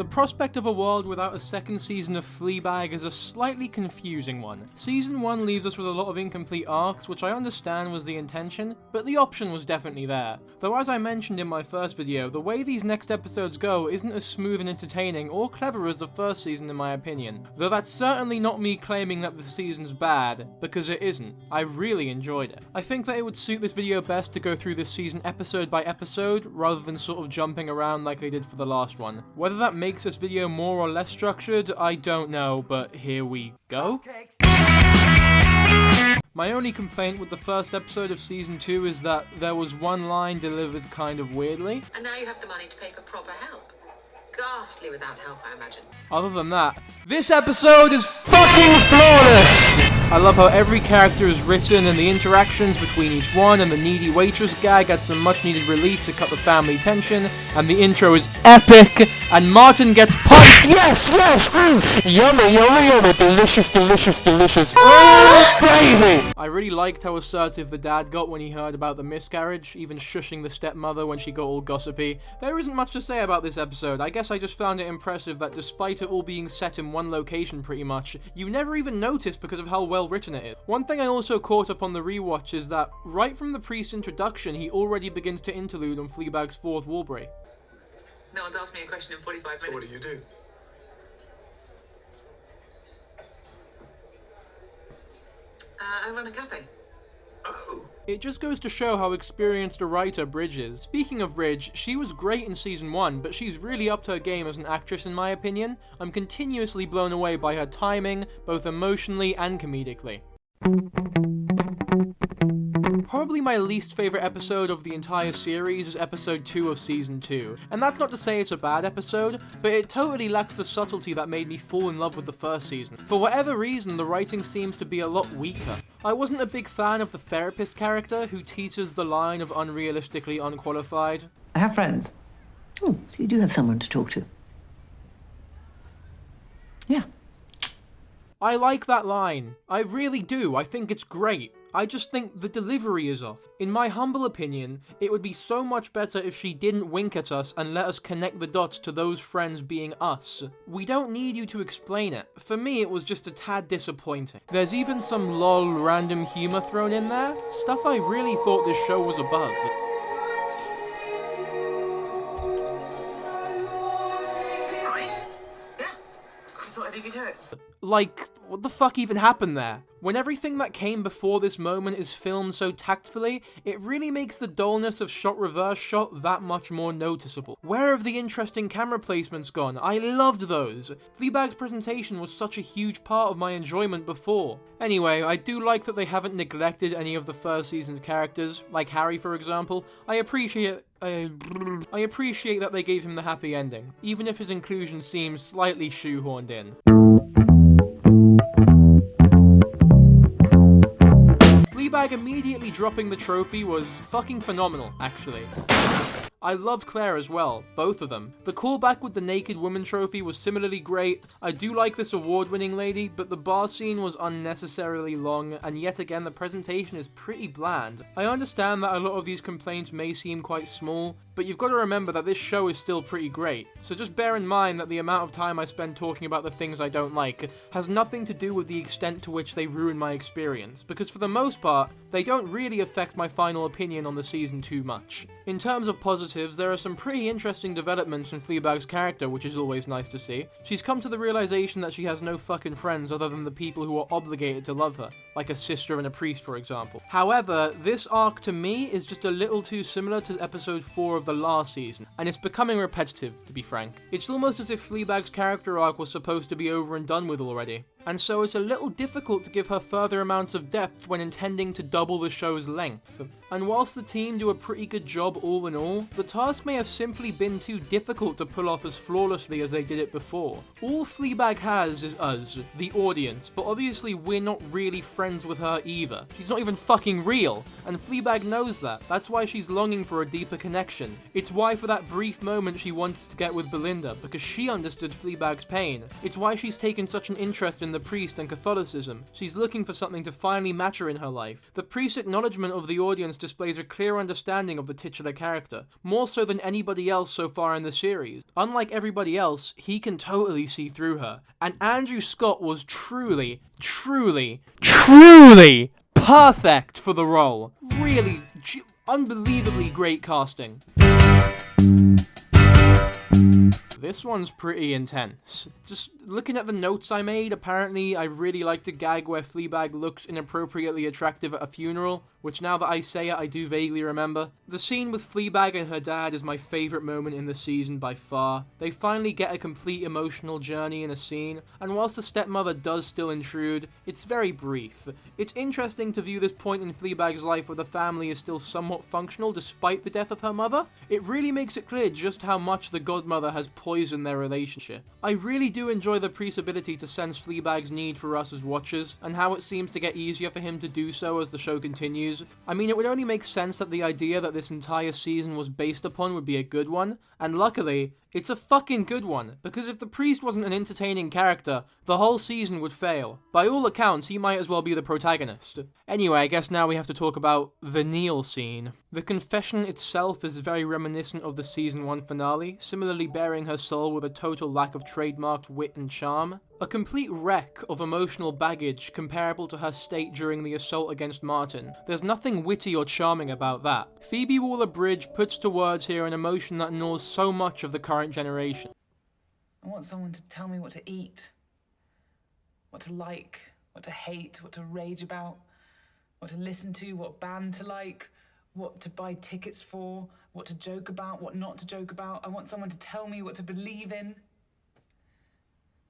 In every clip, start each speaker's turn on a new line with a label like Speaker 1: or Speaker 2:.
Speaker 1: The prospect of a world without a second season of Fleabag is a slightly confusing one. Season 1 leaves us with a lot of incomplete arcs, which I understand was the intention, but the option was definitely there. Though as I mentioned in my first video, the way these next episodes go isn't as smooth and entertaining or clever as the first season in my opinion. Though that's certainly not me claiming that the season's bad, because it isn't. I really enjoyed it. I think that it would suit this video best to go through this season episode by episode, rather than sort of jumping around like I did for the last one. Whether that makes this video more or less structured, I don't know, but here we go. My only complaint with the first episode of season 2 is that there was one line delivered kind of weirdly.
Speaker 2: And now you have the money to pay for proper help. Ghastly without help, I imagine.
Speaker 1: Other than that, this episode is fucking flawless! I love how every character is written and the interactions between each one, and the needy waitress gag adds some much needed relief to cut the family tension, and the intro is epic, and Martin gets punched. Yes, yummy, yummy, yummy, delicious, delicious, delicious. Oh, baby! I really liked how assertive the dad got when he heard about the miscarriage, even shushing the stepmother when she got all gossipy. There isn't much to say about this episode. I guess I just found it impressive that despite it all being set in one location pretty much, you never even notice because of how well written it is. One thing I also caught up on the rewatch is that right from the priest's introduction, he already begins to interlude on Fleabag's fourth wall break.
Speaker 2: No one's asked me a question in 45 minutes.
Speaker 3: So what do?
Speaker 2: I run a cafe.
Speaker 3: Oh.
Speaker 1: It just goes to show how experienced a writer Bridge is. Speaking of Bridge, she was great in season 1, but she's really upped her game as an actress in my opinion. I'm continuously blown away by her timing, both emotionally and comedically. Probably my least favourite episode of the entire series is episode 2 of season 2. And that's not to say it's a bad episode, but it totally lacks the subtlety that made me fall in love with the first season. For whatever reason, the writing seems to be a lot weaker. I wasn't a big fan of the therapist character who teeters the line of unrealistically unqualified.
Speaker 4: I have friends. Oh, so you do have someone to talk to. Yeah.
Speaker 1: I like that line. I really do. I think it's great. I just think the delivery is off. In my humble opinion, it would be so much better if she didn't wink at us and let us connect the dots to those friends being us. We don't need you to explain it. For me, it was just a tad disappointing. There's even some lol random humor thrown in there, stuff I really thought this show was above.
Speaker 2: Right? Yeah. Just thought I'd leave you to it.
Speaker 1: Like, what the fuck even happened there? When everything that came before this moment is filmed so tactfully, it really makes the dullness of shot reverse shot that much more noticeable. Where have the interesting camera placements gone? I loved those. Fleabag's presentation was such a huge part of my enjoyment before. Anyway, I do like that they haven't neglected any of the first season's characters, like Harry for example. I appreciate that they gave him the happy ending, even if his inclusion seems slightly shoehorned in. Fleabag immediately dropping the trophy was fucking phenomenal, actually. I loved Claire as well, both of them. The callback with the naked woman trophy was similarly great. I do like this award-winning lady, but the bar scene was unnecessarily long, and yet again the presentation is pretty bland. I understand that a lot of these complaints may seem quite small, but you've got to remember that this show is still pretty great, so just bear in mind that the amount of time I spend talking about the things I don't like has nothing to do with the extent to which they ruin my experience, because for the most part, they don't really affect my final opinion on the season too much. In terms of positives, there are some pretty interesting developments in Fleabag's character, which is always nice to see. She's come to the realization that she has no fucking friends other than the people who are obligated to love her, like a sister and a priest for example. However, this arc to me is just a little too similar to episode 4 of the last season, and it's becoming repetitive, to be frank. It's almost as if Fleabag's character arc was supposed to be over and done with already. And so it's a little difficult to give her further amounts of depth when intending to double the show's length. And whilst the team do a pretty good job all in all, the task may have simply been too difficult to pull off as flawlessly as they did it before. All Fleabag has is us, the audience, but obviously we're not really friends with her either. She's not even fucking real, and Fleabag knows that. That's why she's longing for a deeper connection. It's why for that brief moment she wanted to get with Belinda, because she understood Fleabag's pain. It's why she's taken such an interest in the priest and Catholicism. She's looking for something to finally matter in her life. The priest's acknowledgement of the audience displays a clear understanding of the titular character, more so than anybody else so far in the series. Unlike everybody else, he can totally see through her. And Andrew Scott was truly perfect for the role. Really, unbelievably great casting. This one's pretty intense. Just looking at the notes I made, apparently I really like the gag where Fleabag looks inappropriately attractive at a funeral, which now that I say it, I do vaguely remember. The scene with Fleabag and her dad is my favourite moment in the season by far. They finally get a complete emotional journey in a scene, and whilst the stepmother does still intrude, it's very brief. It's interesting to view this point in Fleabag's life where the family is still somewhat functional despite the death of her mother. It really makes it clear just how much the godmother has poisoned their relationship. I really do enjoy the priest's ability to sense Fleabag's need for us as watchers, and how it seems to get easier for him to do so as the show continues. I mean, it would only make sense that the idea that this entire season was based upon would be a good one, and luckily, it's a fucking good one, because if the priest wasn't an entertaining character, the whole season would fail. By all accounts, he might as well be the protagonist. Anyway, I guess now we have to talk about the kneel scene. The confession itself is very reminiscent of the season 1 finale, similarly bearing her soul with a total lack of trademarked wit and charm. A complete wreck of emotional baggage comparable to her state during the assault against Martin. There's nothing witty or charming about that. Phoebe Waller-Bridge puts to words here an emotion that gnaws so much of the current generation.
Speaker 3: I want someone to tell me what to eat, what to like, what to hate, what to rage about, what to listen to, what band to like, what to buy tickets for, what to joke about, what not to joke about. I want someone to tell me what to believe in,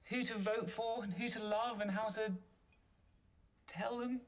Speaker 3: who to vote for, and who to love, and how to tell them.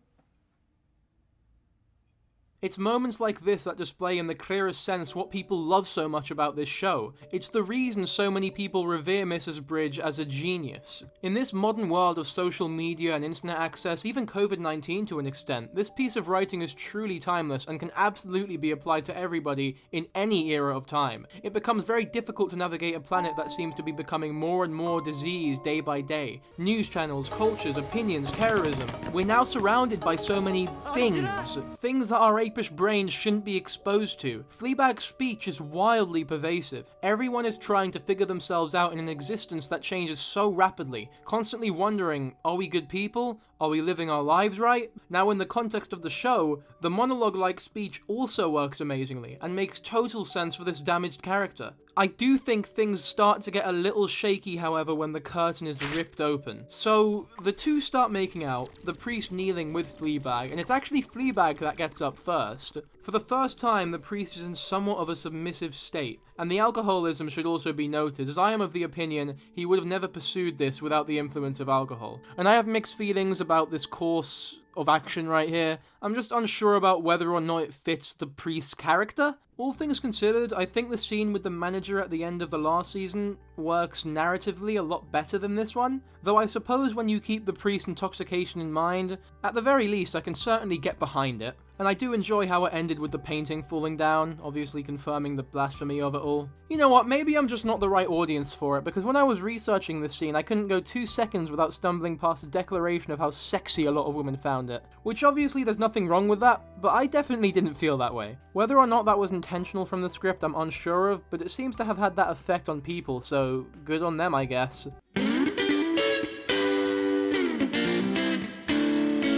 Speaker 1: It's moments like this that display in the clearest sense what people love so much about this show. It's the reason so many people revere Mrs. Bridge as a genius. In this modern world of social media and internet access, even COVID-19 to an extent, this piece of writing is truly timeless and can absolutely be applied to everybody in any era of time. It becomes very difficult to navigate a planet that seems to be becoming more and more diseased day by day. News channels, cultures, opinions, terrorism. We're now surrounded by so many things that our apish brains shouldn't be exposed to. Fleabag's speech is wildly pervasive. Everyone is trying to figure themselves out in an existence that changes so rapidly, constantly wondering, are we good people? Are we living our lives right? Now, in the context of the show, the monologue-like speech also works amazingly, and makes total sense for this damaged character. I do think things start to get a little shaky, however, when the curtain is ripped open. So, the two start making out, the priest kneeling with Fleabag, and it's actually Fleabag that gets up first. For the first time, the priest is in somewhat of a submissive state, and the alcoholism should also be noted, as I am of the opinion he would have never pursued this without the influence of alcohol. And I have mixed feelings about this course of action right here. I'm just unsure about whether or not it fits the priest's character. All things considered, I think the scene with the manager at the end of the last season works narratively a lot better than this one, though I suppose when you keep the priest's intoxication in mind, at the very least I can certainly get behind it. And I do enjoy how it ended with the painting falling down, obviously confirming the blasphemy of it all. You know what, maybe I'm just not the right audience for it, because when I was researching this scene, I couldn't go 2 seconds without stumbling past a declaration of how sexy a lot of women found it. Which obviously there's nothing wrong with that, but I definitely didn't feel that way. Whether or not that was intentional from the script, I'm unsure of, but it seems to have had that effect on people, so good on them, I guess.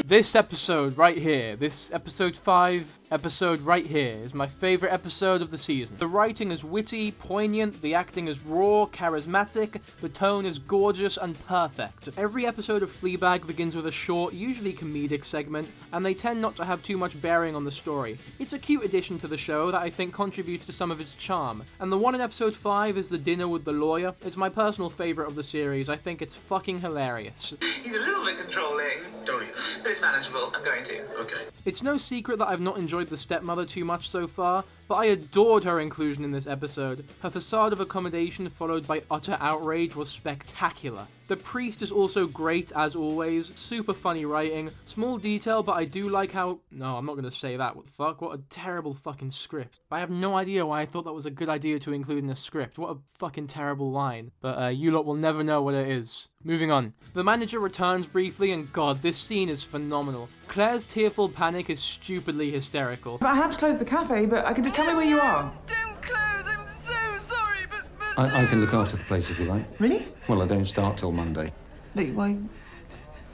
Speaker 1: This episode right here, this episode 5 episode right here, is my favourite episode of the season. The writing is witty, poignant, the acting is raw, charismatic, the tone is gorgeous and perfect. Every episode of Fleabag begins with a short, usually comedic segment, and they tend not to have too much bearing on the story. It's a cute addition to the show that I think contributes to some of its charm, and the one in episode 5 is the dinner with the lawyer. It's my personal favourite of the series. I think it's fucking hilarious.
Speaker 3: He's a little bit controlling.
Speaker 5: Don't either.
Speaker 3: But it's manageable. I'm going to.
Speaker 5: Okay.
Speaker 1: It's no secret that I've not enjoyed the stepmother too much so far, but I adored her inclusion in this episode. Her facade of accommodation followed by utter outrage was spectacular. The priest is also great as always, super funny writing, small detail, but I do like how... No, I'm not gonna say that, what the fuck, what a terrible fucking script. I have no idea why I thought that was a good idea to include in a script, what a fucking terrible line. But you lot will never know what it is. Moving on. The manager returns briefly, and god, this scene is phenomenal. Claire's tearful panic is stupidly hysterical.
Speaker 3: But I have to close the cafe, but I can just tell me where you are.
Speaker 5: Don't close, I'm so sorry, but...
Speaker 6: I can look after the place if you like.
Speaker 3: Really?
Speaker 6: Well, I don't start till Monday.
Speaker 3: Wait, why?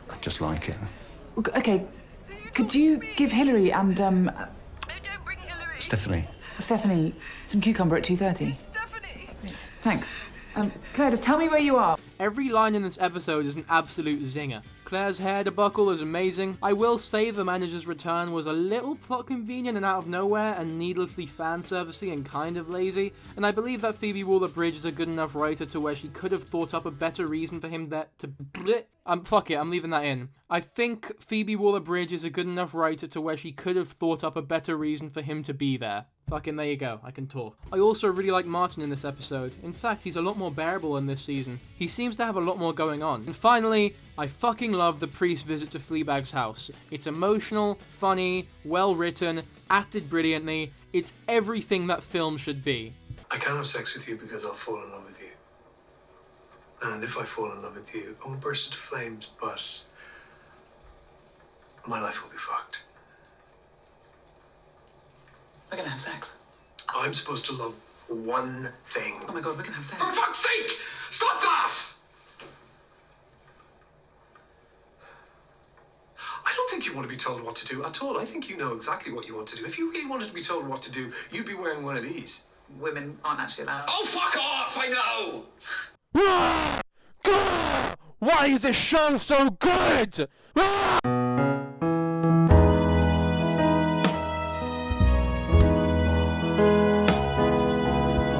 Speaker 6: I just like it.
Speaker 3: Okay, could you give Hillary and,
Speaker 5: No, don't bring Hillary.
Speaker 6: Stephanie,
Speaker 3: some cucumber at 2:30?
Speaker 5: Stephanie!
Speaker 3: Thanks. Claire, just tell me where you are.
Speaker 1: Every line in this episode is an absolute zinger. Claire's hair debacle is amazing. I will say the manager's return was a little plot convenient and out of nowhere and needlessly fan-servicey and kind of lazy, and I believe that Phoebe Waller-Bridge is a good enough writer to where she could have thought up a better reason for him fuck it, I'm leaving that in. I think Phoebe Waller-Bridge is a good enough writer to where she could have thought up a better reason for him to be there. Fucking there you go, I can talk. I also really like Martin in this episode. In fact, he's a lot more bearable in this season. He seems to have a lot more going on. And finally, I fucking love the priest's visit to Fleabag's house. It's emotional, funny, well written, acted brilliantly. It's everything that film should be.
Speaker 7: I can't have sex with you because I'll fall in love with you. And if I fall in love with you, I won't burst into flames, but my life will be fucked.
Speaker 3: We're gonna have sex.
Speaker 7: I'm supposed to love one thing.
Speaker 3: Oh my god, we're gonna have sex.
Speaker 7: For fuck's sake! Stop that! I don't think you want to be told what to do at all. I think you know exactly what you want to do. If you really wanted to be told what to do, you'd be wearing one of these.
Speaker 3: Women aren't actually allowed.
Speaker 7: Oh, fuck off! I know!
Speaker 1: Why is this show so good?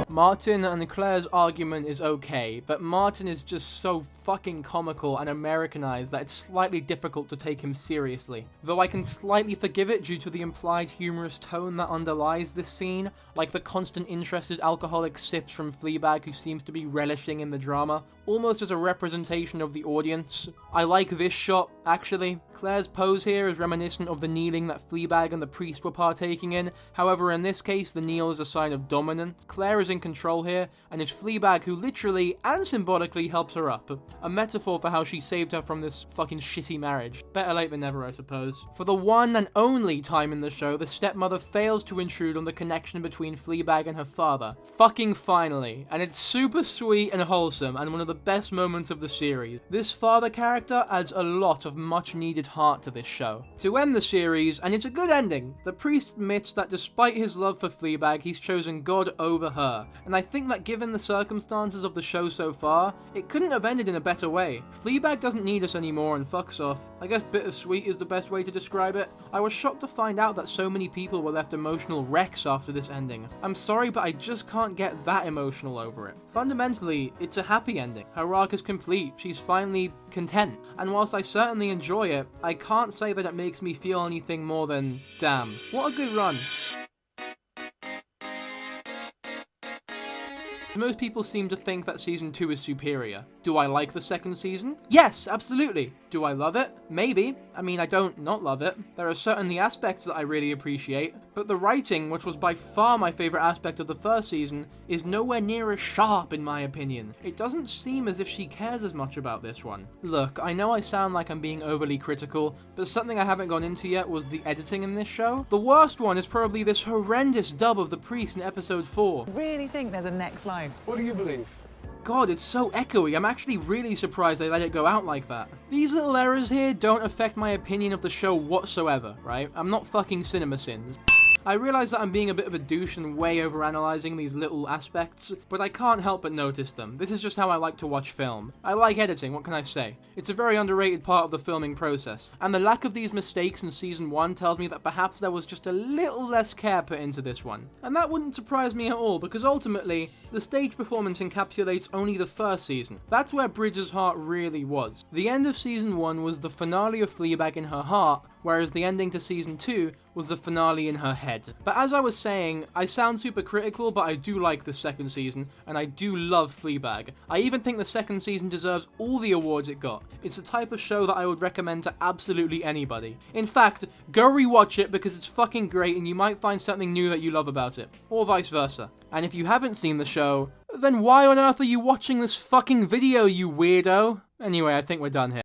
Speaker 1: Martin and Claire's argument is okay, but Martin is just so fucking comical and Americanized that it's slightly difficult to take him seriously. Though I can slightly forgive it due to the implied humorous tone that underlies this scene, like the constant interested alcoholic sips from Fleabag who seems to be relishing in the drama, almost as a representation of the audience. I like this shot, actually. Claire's pose here is reminiscent of the kneeling that Fleabag and the priest were partaking in, however in this case the kneel is a sign of dominance. Claire is in control here, and it's Fleabag who literally and symbolically helps her up. A metaphor for how she saved her from this fucking shitty marriage. Better late than never, I suppose. For the one and only time in the show, the stepmother fails to intrude on the connection between Fleabag and her father. Fucking finally. And it's super sweet and wholesome, and one of the best moments of the series. This father character adds a lot of much needed heart to this show. To end the series, and it's a good ending, the priest admits that despite his love for Fleabag, he's chosen God over her. And I think that given the circumstances of the show so far, it couldn't have ended in a better way. Fleabag doesn't need us anymore and fucks off. I guess bittersweet is the best way to describe it. I was shocked to find out that so many people were left emotional wrecks after this ending. I'm sorry, but I just can't get that emotional over it. Fundamentally, it's a happy ending. Her arc is complete, she's finally content. And whilst I certainly enjoy it, I can't say that it makes me feel anything more than, damn, what a good run. Most people seem to think that season 2 is superior. Do I like the second season? Yes, absolutely. Do I love it? Maybe. I mean, I don't not love it. There are certainly aspects that I really appreciate, but the writing, which was by far my favourite aspect of the first season, is nowhere near as sharp in my opinion. It doesn't seem as if she cares as much about this one. Look, I know I sound like I'm being overly critical, but something I haven't gone into yet was the editing in this show. The worst one is probably this horrendous dub of the priest in episode 4.
Speaker 3: Really think there's a next line.
Speaker 7: What do you believe?
Speaker 1: God, it's so echoey. I'm actually really surprised they let it go out like that. These little errors here don't affect my opinion of the show whatsoever, right? I'm not fucking CinemaSins. I realise that I'm being a bit of a douche and way overanalyzing these little aspects, but I can't help but notice them. This is just how I like to watch film. I like editing, what can I say? It's a very underrated part of the filming process, and the lack of these mistakes in season 1 tells me that perhaps there was just a little less care put into this one. And that wouldn't surprise me at all, because ultimately, the stage performance encapsulates only the first season. That's where Bridge's heart really was. The end of season 1 was the finale of Fleabag in her heart, whereas the ending to season 2 was the finale in her head. But as I was saying, I sound super critical, but I do like the second season, and I do love Fleabag. I even think the second season deserves all the awards it got. It's the type of show that I would recommend to absolutely anybody. In fact, go rewatch it because it's fucking great and you might find something new that you love about it, or vice versa. And if you haven't seen the show, then why on earth are you watching this fucking video, you weirdo? Anyway, I think we're done here.